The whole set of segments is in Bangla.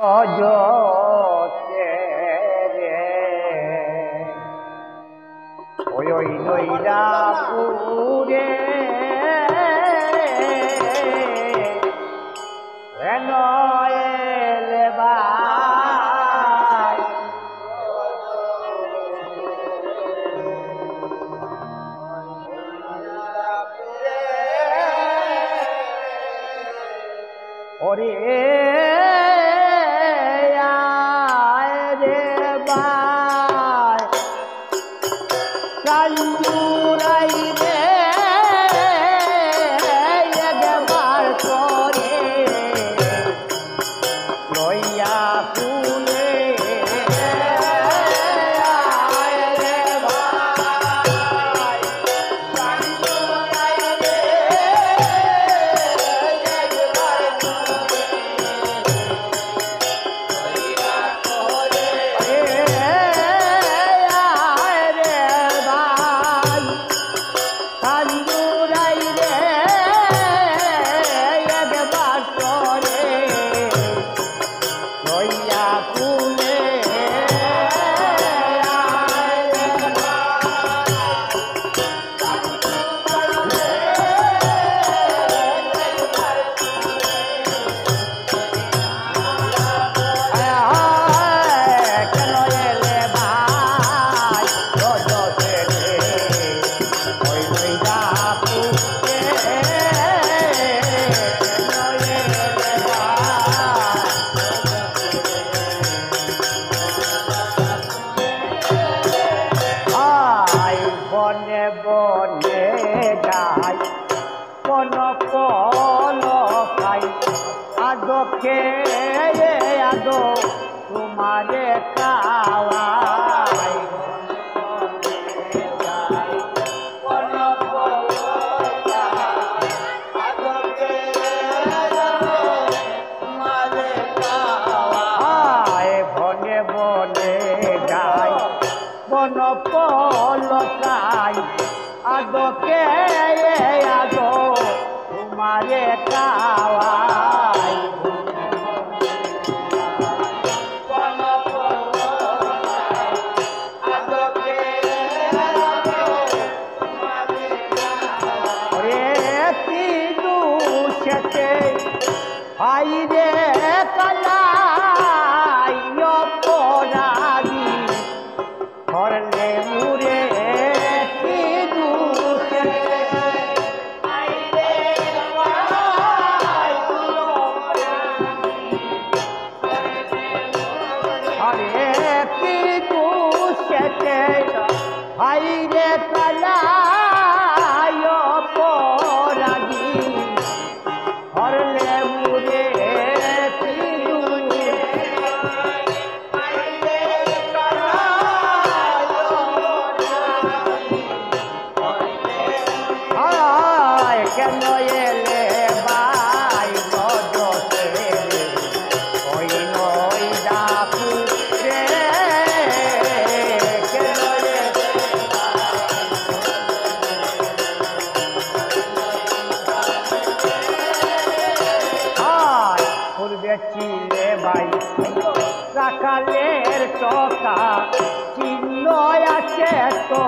অজতে রে ওই নইরা পুরে এলে ভাই ওরে বনে বনে যাই কোন কল খাই আদকে আদো তোমারে খাওয়াই বনে বনে যাই বন পলকাই আদকে আদো তোমারে খাওয়াই আইরে কালাই অপরাধী করলে মুরে আরে কি দুষেতে আইরে কালাই অপরাধী করলে মুরে কেন এলে ভাই বজতে ওই নই ডাকু রে কেন পূর্বে চিলে ভাই রাখালের চকা চিহ্ন আছে তো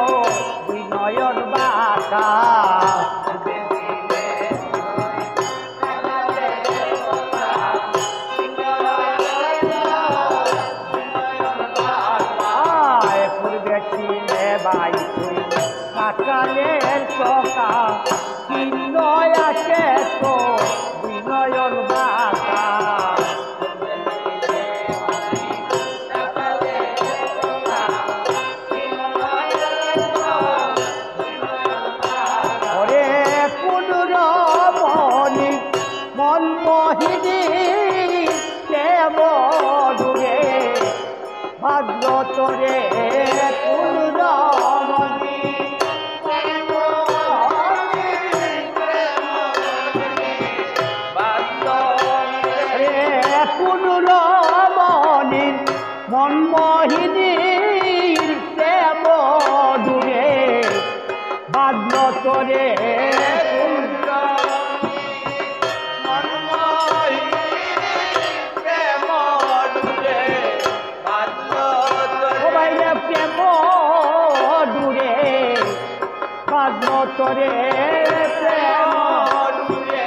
বিনয়ন বাঁকা ভাই কাকালের চকা চিহ্ন আছে তো বিনয়ন বাঁকা ওরে কোন রমণী মন মোহিনী মধুরে ভাগ্য তোরে কোন মনমোহিনীর প্রেম দূরে বাদ্য তোরে তোরে প্রেম ডুবে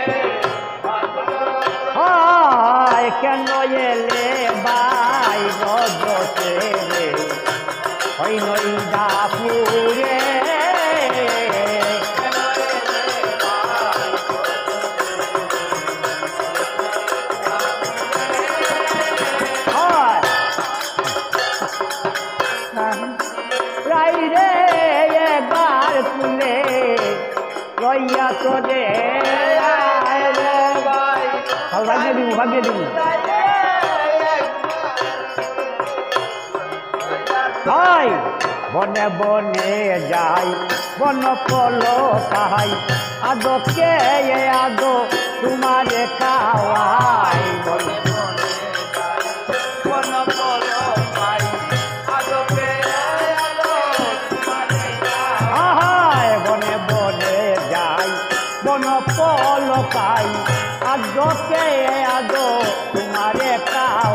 হয় কেন এলে বাই রজতে রে ওই নইদাপুরে রাই রে এবার তুলে রইয়া তোরে ভাগ্যে দিব ভাগ্যে দিব ভাই বনে বনে যাই বন পল কাহাই আদো কে আদো তোমারে খাওয়াই বনে বন পল পাই আদো কে আদো তোমারে খাওয়াই বনে বনে যাই বন পল পাই আদো কে আদো তোমারে খাওয়াই